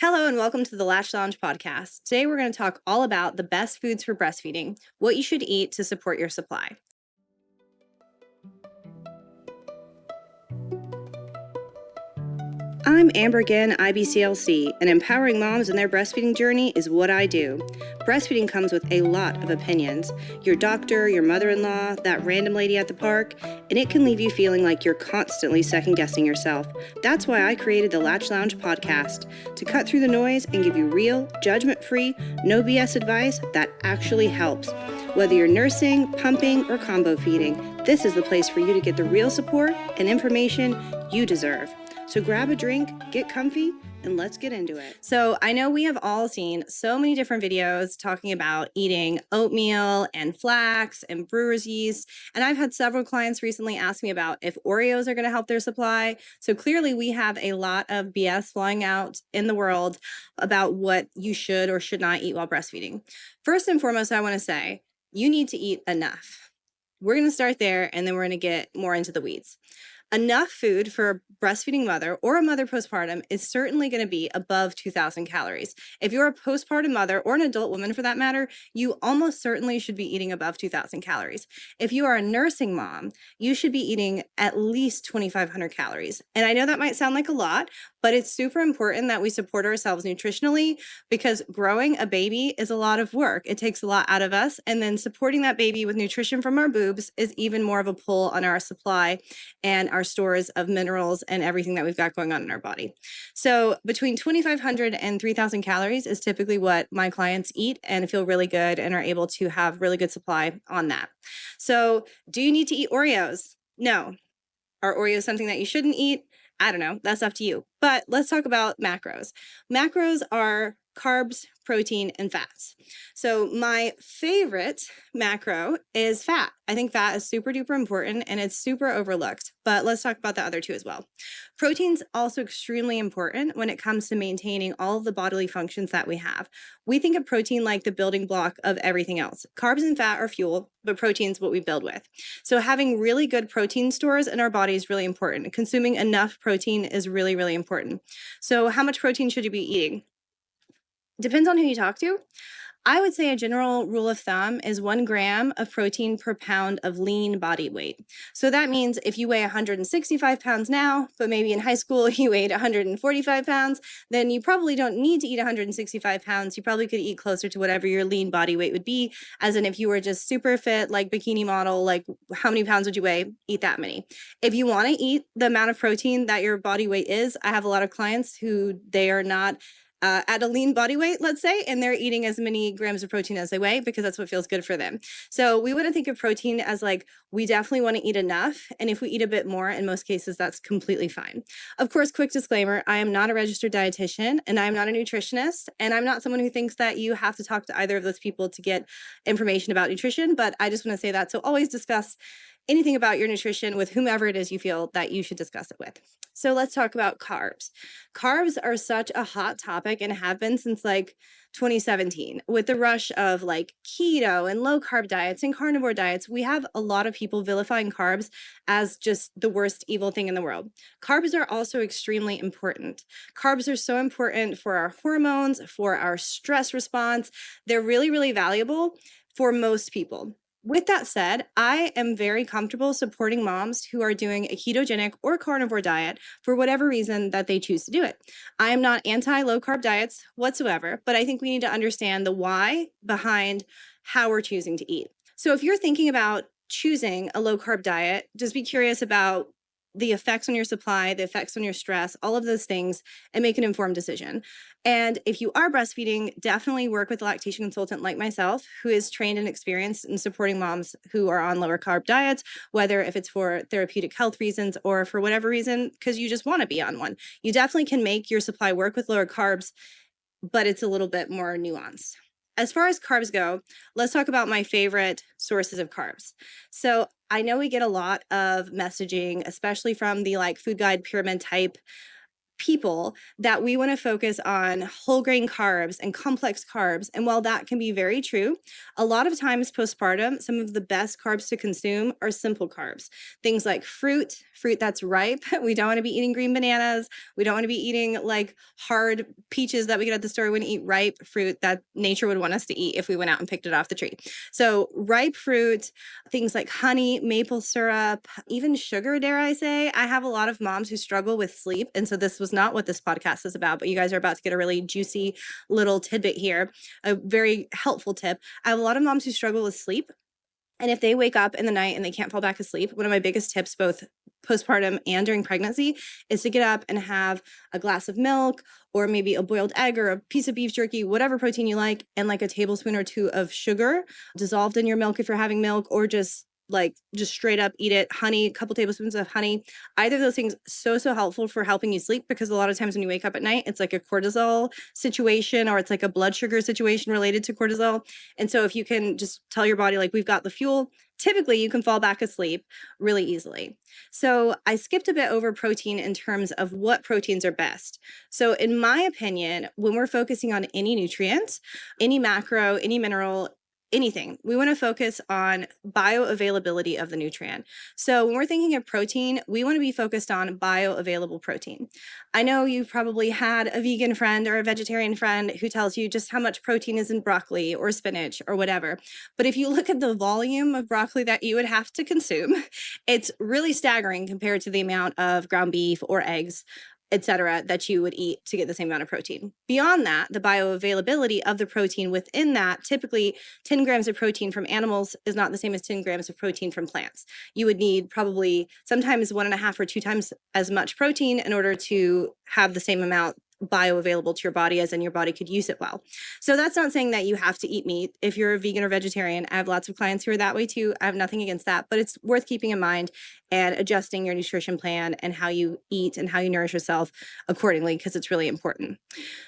Hello and welcome to the Latch Lounge podcast. Today we're going to talk all about the best foods for breastfeeding, what you should eat to support your supply. I'm Amber Ginn, IBCLC, and empowering moms in their breastfeeding journey is what I do. Breastfeeding comes with a lot of opinions. Your doctor, your mother-in-law, that random lady at the park, and it can leave you feeling like you're constantly second-guessing yourself. That's why I created the Latch Lounge podcast, to cut through the noise and give you real, judgment-free, no BS advice that actually helps. Whether you're nursing, pumping, or combo feeding, this is the place for you to get the real support and information you deserve. So grab a drink, get comfy, and let's get into it. So I know we have all seen so many different videos talking about eating oatmeal and flax and brewer's yeast. And I've had several clients recently ask me about if Oreos are going to help their supply. So clearly we have a lot of BS flying out in the world about what you should or should not eat while breastfeeding. First and foremost, I want to say you need to eat enough. We're going to start there and then we're going to get more into the weeds. Enough food for a breastfeeding mother or a mother postpartum is certainly going to be above 2,000 calories. If you're a postpartum mother or an adult woman for that matter, you almost certainly should be eating above 2,000 calories. If you are a nursing mom, you should be eating at least 2,500 calories. And I know that might sound like a lot, but it's super important that we support ourselves nutritionally because growing a baby is a lot of work. It takes a lot out of us. And then supporting that baby with nutrition from our boobs is even more of a pull on our supply and our stores of minerals and everything that we've got going on in our body. So between 2,500 and 3,000 calories is typically what my clients eat and feel really good and are able to have really good supply on that. So do you need to eat Oreos? No. Are Oreos something that you shouldn't eat? I don't know. That's up to you. But let's talk about macros. Macros are carbs, protein, and fats. So my favorite macro is fat. I think fat is super duper important and it's super overlooked, but let's talk about the other two as well. Protein's also extremely important when it comes to maintaining all of the bodily functions that we have. We think of protein like the building block of everything else. Carbs and fat are fuel, but protein's what we build with. So having really good protein stores in our body is really important. Consuming enough protein is really, really important. So how much protein should you be eating? Depends on who you talk to. I would say a general rule of thumb is 1 gram of protein per pound of lean body weight. So that means if you weigh 165 pounds now, but maybe in high school you weighed 145 pounds, then you probably don't need to eat 165 pounds. You probably could eat closer to whatever your lean body weight would be, as in if you were just super fit, like bikini model, like how many pounds would you weigh? Eat that many. If you want to eat the amount of protein that your body weight is, I have a lot of clients who they are not at a lean body weight, let's say, and they're eating as many grams of protein as they weigh because that's what feels good for them. So we wouldn't think of protein as like, we definitely want to eat enough. And if we eat a bit more, in most cases, that's completely fine. Of course, quick disclaimer, I am not a registered dietitian and I'm not a nutritionist. And I'm not someone who thinks that you have to talk to either of those people to get information about nutrition. But I just want to say that. So always discuss anything about your nutrition with whomever it is you feel that you should discuss it with. So let's talk about carbs. Carbs are such a hot topic and have been since like 2017 with the rush of like keto and low carb diets and carnivore diets. We have a lot of people vilifying carbs as just the worst evil thing in the world. Carbs are also extremely important. Carbs are so important for our hormones, for our stress response. They're really, really valuable for most people. With that said, I am very comfortable supporting moms who are doing a ketogenic or carnivore diet for whatever reason that they choose to do it. I am not anti-low carb diets whatsoever, but I think we need to understand the why behind how we're choosing to eat. So if you're thinking about choosing a low carb diet, just be curious about the effects on your supply, the effects on your stress, all of those things, and make an informed decision. And if you are breastfeeding, definitely work with a lactation consultant like myself, who is trained and experienced in supporting moms who are on lower carb diets, whether if it's for therapeutic health reasons or for whatever reason, because you just want to be on one. You definitely can make your supply work with lower carbs, but it's a little bit more nuanced. As far as carbs go, let's talk about my favorite sources of carbs. So I know we get a lot of messaging, especially from the like food guide pyramid type people that we want to focus on whole grain carbs and complex carbs. And while that can be very true, a lot of times postpartum, some of the best carbs to consume are simple carbs. Things like fruit that's ripe. We don't want to be eating green bananas. We don't want to be eating like hard peaches that we get at the store. We want to eat ripe fruit that nature would want us to eat if we went out and picked it off the tree. So ripe fruit, things like honey, maple syrup, even sugar, dare I say. I have a lot of moms who struggle with sleep. And so this was not what this podcast is about, but you guys are about to get a really juicy little tidbit here, a very helpful tip. I have a lot of moms who struggle with sleep. And if they wake up in the night and they can't fall back asleep, one of my biggest tips, both postpartum and during pregnancy, is to get up and have a glass of milk or maybe a boiled egg or a piece of beef jerky, whatever protein you like, and like a tablespoon or two of sugar dissolved in your milk if you're having milk, or just straight up eat it. Honey, a couple tablespoons of honey. Either of those things, so helpful for helping you sleep, because a lot of times when you wake up at night, it's like a cortisol situation or it's like a blood sugar situation related to cortisol. And so if you can just tell your body, like, we've got the fuel, typically you can fall back asleep really easily. So I skipped a bit over protein in terms of what proteins are best. So in my opinion, when we're focusing on any nutrient, any macro, any mineral, anything, we want to focus on bioavailability of the nutrient. So when we're thinking of protein, we want to be focused on bioavailable protein. I know you've probably had a vegan friend or a vegetarian friend who tells you just how much protein is in broccoli or spinach or whatever. But if you look at the volume of broccoli that you would have to consume, it's really staggering compared to the amount of ground beef or eggs, etc., that you would eat to get the same amount of protein. Beyond that, the bioavailability of the protein within that, typically 10 grams of protein from animals is not the same as 10 grams of protein from plants. You would need probably sometimes 1.5 or 2 times as much protein in order to have the same amount bioavailable to your body, as in your body could use it well. So that's not saying that you have to eat meat if you're a vegan or vegetarian. I have lots of clients who are that way too. I have nothing against that, but it's worth keeping in mind and adjusting your nutrition plan and how you eat and how you nourish yourself accordingly, because it's really important.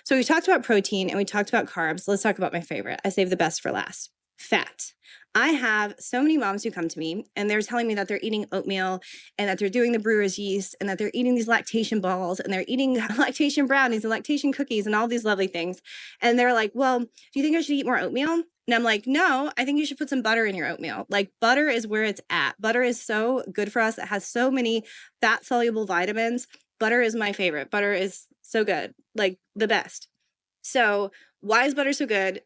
So we talked about protein and we talked about carbs. Let's talk about my favorite. I saved the best for last: fat. I have so many moms who come to me and they're telling me that they're eating oatmeal and that they're doing the brewer's yeast and that they're eating these lactation balls and they're eating lactation brownies and lactation cookies and all these lovely things. And they're like, well, do you think I should eat more oatmeal? And I'm like, no, I think you should put some butter in your oatmeal. Like, butter is where it's at. Butter is so good for us. It has so many fat soluble vitamins. Butter is my favorite. Butter is so good, like the best. So why is butter so good?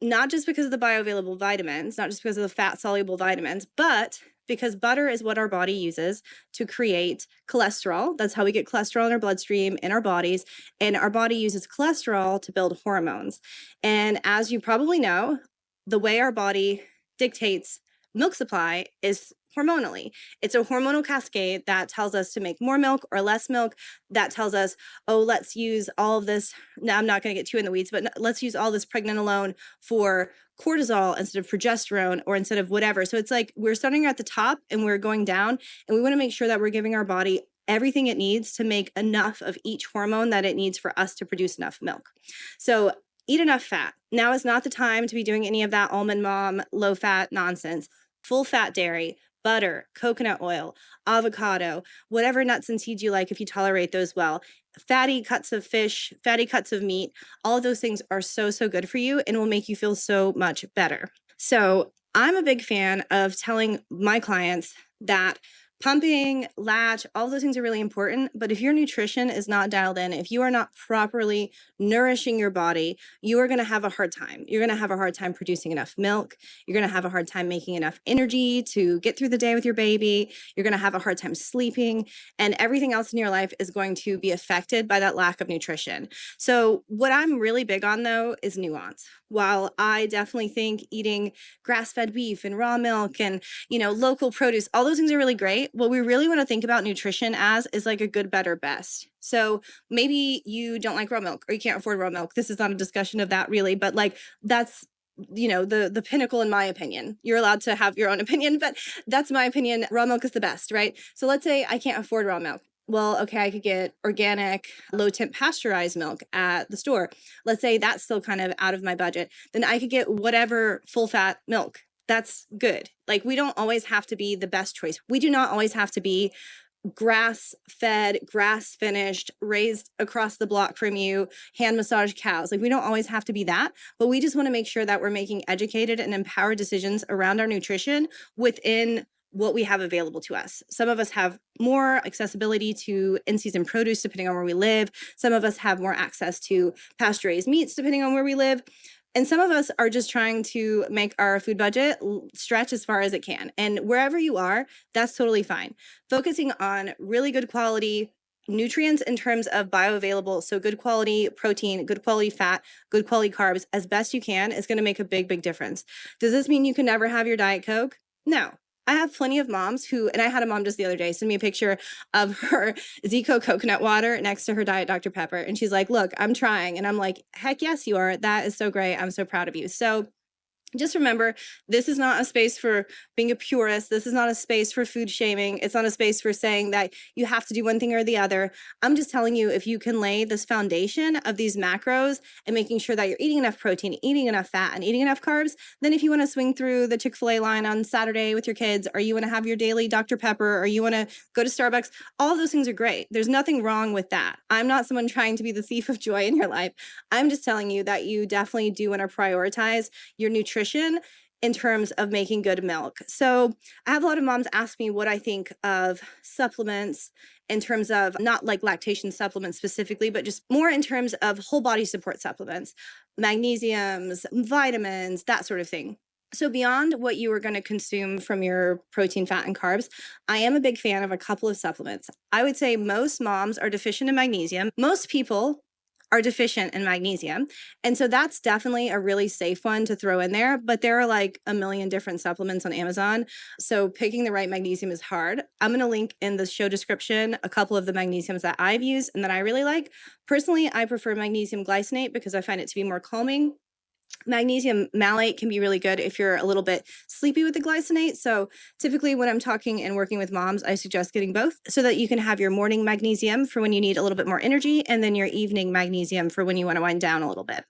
Not just because of the bioavailable vitamins, not just because of the fat soluble vitamins, but because butter is what our body uses to create cholesterol. That's how we get cholesterol in our bloodstream, in our bodies. And our body uses cholesterol to build hormones. And as you probably know, the way our body dictates milk supply is hormonally. It's a hormonal cascade that tells us to make more milk or less milk, that tells us, oh, let's use all of this. Now, I'm not going to get too in the weeds, but let's use all this pregnenolone for cortisol instead of progesterone or instead of whatever. So it's like we're starting at the top and we're going down, and we want to make sure that we're giving our body everything it needs to make enough of each hormone that it needs for us to produce enough milk. So eat enough fat. Now is not the time to be doing any of that almond mom, low fat nonsense. Full fat dairy, butter, coconut oil, avocado, whatever nuts and seeds you like if you tolerate those well. Fatty cuts of fish, fatty cuts of meat, all of those things are so good for you and will make you feel so much better. So I'm a big fan of telling my clients that pumping, latch, all those things are really important. But if your nutrition is not dialed in, if you are not properly nourishing your body, you are going to have a hard time. You're going to have a hard time producing enough milk. You're going to have a hard time making enough energy to get through the day with your baby. You're going to have a hard time sleeping, and everything else in your life is going to be affected by that lack of nutrition. So what I'm really big on, though, is nuance. While I definitely think eating grass-fed beef and raw milk and, local produce, all those things are really great, what we really want to think about nutrition as is like a good, better, best. So maybe you don't like raw milk or you can't afford raw milk. This is not a discussion of that really, but like that's the pinnacle in my opinion. You're allowed to have your own opinion, but that's my opinion. Raw milk is the best, right? So let's say I can't afford raw milk. Well, okay, I could get organic, low-temp pasteurized milk at the store. Let's say that's still kind of out of my budget. Then I could get whatever full-fat milk. That's good. Like, we don't always have to be the best choice. We do not always have to be grass-fed, grass-finished, raised across the block from you, hand-massaged cows. Like, we don't always have to be that, but we just want to make sure that we're making educated and empowered decisions around our nutrition within what we have available to us. Some of us have more accessibility to in-season produce depending on where we live. Some of us have more access to pasture-raised meats depending on where we live. And some of us are just trying to make our food budget stretch as far as it can. And wherever you are, that's totally fine. Focusing on really good quality nutrients in terms of bioavailable, so good quality protein, good quality fat, good quality carbs as best you can is going to make a big, big difference. Does this mean you can never have your Diet Coke? No. I have plenty of moms who, and I had a mom just the other day send me a picture of her Zico coconut water next to her Diet Dr. Pepper. And she's like, look, I'm trying. And I'm like, heck yes, you are. That is so great. I'm so proud of you. So just remember, this is not a space for being a purist. This is not a space for food shaming. It's not a space for saying that you have to do one thing or the other. I'm just telling you, if you can lay this foundation of these macros and making sure that you're eating enough protein, eating enough fat, and eating enough carbs, then if you want to swing through the Chick-fil-A line on Saturday with your kids, or you want to have your daily Dr. Pepper, or you want to go to Starbucks, all of those things are great. There's nothing wrong with that. I'm not someone trying to be the thief of joy in your life. I'm just telling you that you definitely do want to prioritize your nutrition in terms of making good milk. So I have a lot of moms ask me what I think of supplements in terms of not like lactation supplements specifically, but just more in terms of whole body support supplements, magnesiums, vitamins, that sort of thing. So beyond what you are going to consume from your protein, fat, and carbs, I am a big fan of a couple of supplements. I would say most moms are deficient in magnesium. Most people are deficient in magnesium. And so that's definitely a really safe one to throw in there, but there are like a million different supplements on Amazon. So picking the right magnesium is hard. I'm going to link in the show description a couple of the magnesiums that I've used and that I really like. Personally, I prefer magnesium glycinate because I find it to be more calming. Magnesium malate can be really good if you're a little bit sleepy with the glycinate. So typically when I'm talking and working with moms, I suggest getting both so that you can have your morning magnesium for when you need a little bit more energy and then your evening magnesium for when you want to wind down a little bit.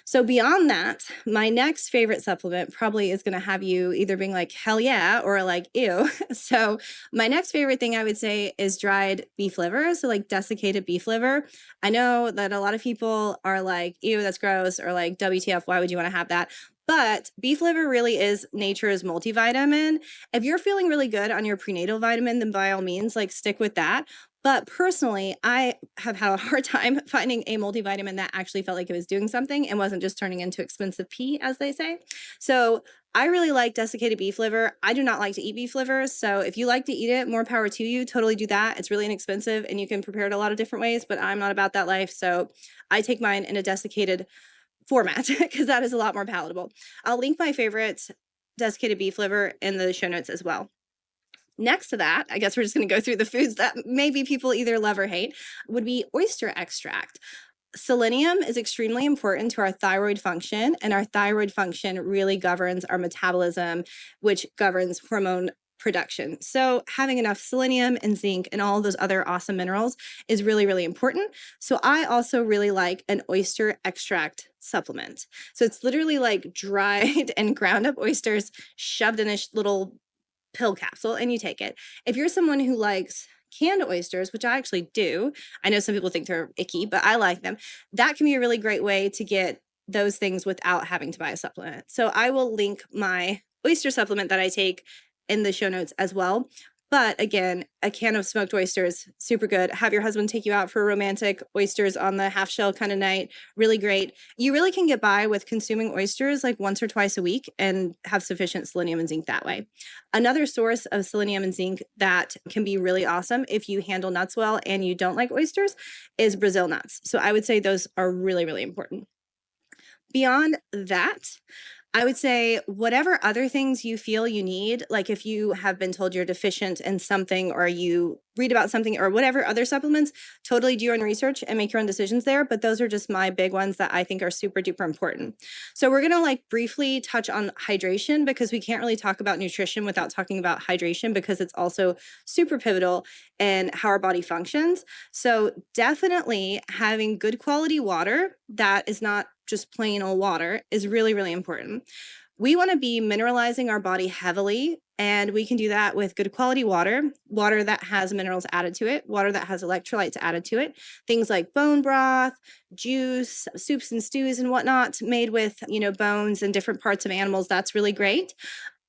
So beyond that, my next favorite supplement probably is going to have you either being like, hell yeah, or like, ew. So my next favorite thing I would say is dried beef liver. So like desiccated beef liver. I know that a lot of people are like, ew, that's gross, or like, WTF, why would you want to have that? But beef liver really is nature's multivitamin. If you're feeling really good on your prenatal vitamin, then by all means, like stick with that. But personally, I have had a hard time finding a multivitamin that actually felt like it was doing something and wasn't just turning into expensive pee, as they say. So I really like desiccated beef liver. I do not like to eat beef liver. So if you like to eat it, more power to you. Totally do that. It's really inexpensive and you can prepare it a lot of different ways, but I'm not about that life. So I take mine in a desiccated format because that is a lot more palatable. I'll link my favorite desiccated beef liver in the show notes as well. Next to that, I guess we're just going to go through the foods that maybe people either love or hate, would be oyster extract. Selenium is extremely important to our thyroid function, and our thyroid function really governs our metabolism, which governs hormone production. So having enough selenium and zinc and all those other awesome minerals is really, really important. So I also really like an oyster extract supplement. So it's literally like dried and ground up oysters shoved in a little pill capsule and you take it. If you're someone who likes canned oysters, which I actually do, I know some people think they're icky, but I like them. That can be a really great way to get those things without having to buy a supplement. So I will link my oyster supplement that I take in the show notes as well. But again, a can of smoked oysters, super good. Have your husband take you out for romantic oysters on the half shell kind of night. Really great. You really can get by with consuming oysters like once or twice a week and have sufficient selenium and zinc that way. Another source of selenium and zinc that can be really awesome if you handle nuts well and you don't like oysters is Brazil nuts. So I would say those are really, really important. Beyond that, I would say whatever other things you feel you need, like if you have been told you're deficient in something or you read about something or whatever other supplements, totally do your own research and make your own decisions there. But those are just my big ones that I think are super duper important. So we're going to like briefly touch on hydration because we can't really talk about nutrition without talking about hydration because it's also super pivotal in how our body functions. So definitely having good quality water that is not just plain old water is really, really important. We want to be mineralizing our body heavily, and we can do that with good quality water that has minerals added to it, water that has electrolytes added to it, things like bone broth, juice, soups and stews and whatnot made with, bones and different parts of animals. That's really great.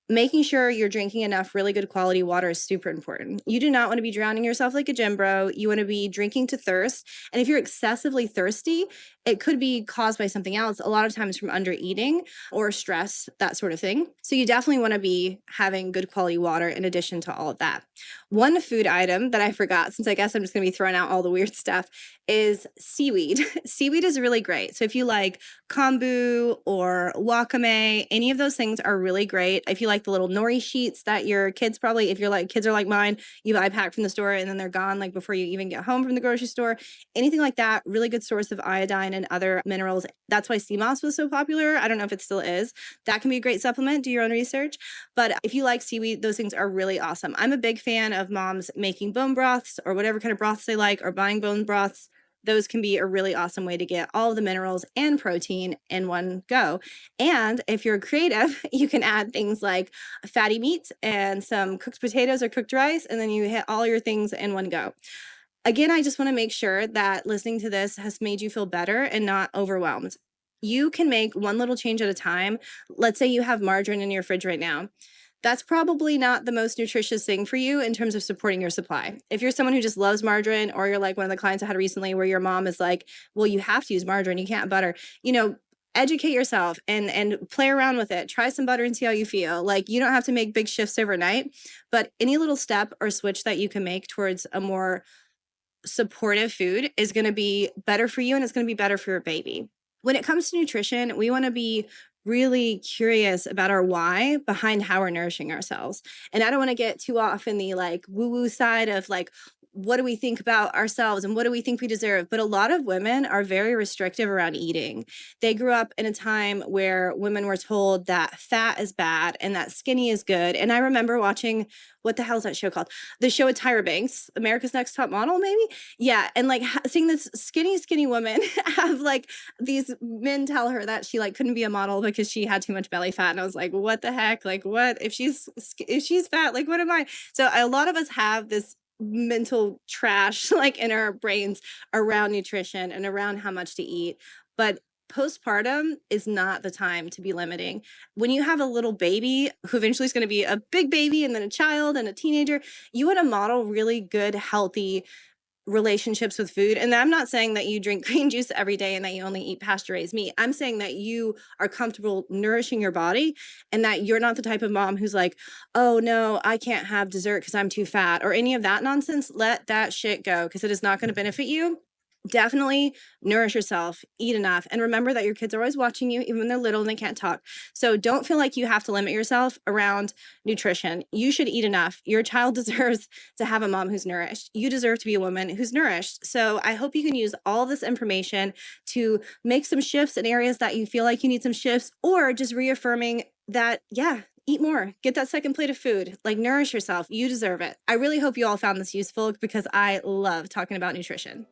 Making sure you're drinking enough really good quality water is super important. You do not want to be drowning yourself like a gym bro. You want to be drinking to thirst. And if you're excessively thirsty, it could be caused by something else, a lot of times from under eating or stress, that sort of thing. So you definitely want to be having good quality water in addition to all of that. One food item that I forgot, since I guess I'm just going to be throwing out all the weird stuff, is seaweed. Seaweed is really great. So if you like kombu or wakame, any of those things are really great. If you like the little nori sheets that your kids probably, if you're like kids are like mine, you buy packed from the store and then they're gone like before you even get home from the grocery store, anything like that, really good source of iodine and other minerals. That's why sea moss was so popular. I don't know if it still is. That can be a great supplement. Do your own research. But if you like seaweed, those things are really awesome. I'm a big fan of moms making bone broths or whatever kind of broths they like, or buying bone broths. Those can be a really awesome way to get all of the minerals and protein in one go. And if you're creative, you can add things like fatty meats and some cooked potatoes or cooked rice, and then you hit all your things in one go. Again, I just want to make sure that listening to this has made you feel better and not overwhelmed. You can make one little change at a time. Let's say you have margarine in your fridge right now. That's probably not the most nutritious thing for you in terms of supporting your supply. If you're someone who just loves margarine, or you're like one of the clients I had recently where your mom is like, well, you have to use margarine, you can't have butter, educate yourself and play around with it. Try some butter and see how you feel. Like, you don't have to make big shifts overnight, but any little step or switch that you can make towards a more supportive food is going to be better for you, and it's going to be better for your baby. When it comes to nutrition, we want to be really curious about our why behind how we're nourishing ourselves. And I don't want to get too off in the like woo-woo side of like, what do we think about ourselves and what do we think we deserve? But a lot of women are very restrictive around eating. They grew up in a time where women were told that fat is bad and that skinny is good. And I remember watching, what the hell is that show called? The show with Tyra Banks, America's Next Top Model, maybe? Yeah. And like seeing this skinny woman have like these men tell her that she like couldn't be a model because she had too much belly fat. And I was like, what the heck? Like, what if she's fat? Like, what am I? So a lot of us have this mental trash like in our brains around nutrition and around how much to eat. But postpartum is not the time to be limiting. When you have a little baby who eventually is going to be a big baby and then a child and a teenager, you want to model really good, healthy relationships with food. And I'm not saying that you drink green juice every day and that you only eat pasture-raised meat. I'm saying that you are comfortable nourishing your body and that you're not the type of mom who's like, oh no, I can't have dessert because I'm too fat or any of that nonsense. Let that shit go, because it is not going to benefit you. Definitely nourish yourself, eat enough, and remember that your kids are always watching you, even when they're little and they can't talk. So don't feel like you have to limit yourself around nutrition. You should eat enough. Your child deserves to have a mom who's nourished. You deserve to be a woman who's nourished. So I hope you can use all this information to make some shifts in areas that you feel like you need some shifts, or just reaffirming that, yeah, eat more, get that second plate of food, like nourish yourself. You deserve it. I really hope you all found this useful, because I love talking about nutrition.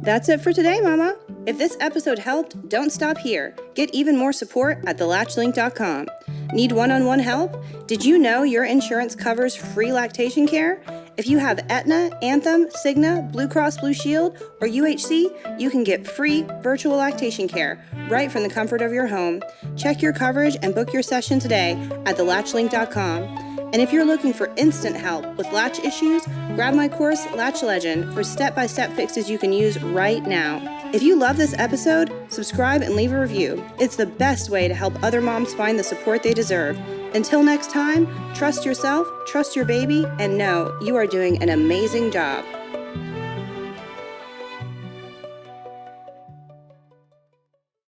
That's it for today, Mama. If this episode helped, don't stop here. Get even more support at thelatchlink.com. Need one-on-one help? Did you know your insurance covers free lactation care? If you have Aetna, Anthem, Cigna, Blue Cross Blue Shield, or UHC, you can get free virtual lactation care right from the comfort of your home. Check your coverage and book your session today at thelatchlink.com. And if you're looking for instant help with latch issues, grab my course, Latch Legend, for step-by-step fixes you can use right now. If you love this episode, subscribe and leave a review. It's the best way to help other moms find the support they deserve. Until next time, trust yourself, trust your baby, and know you are doing an amazing job.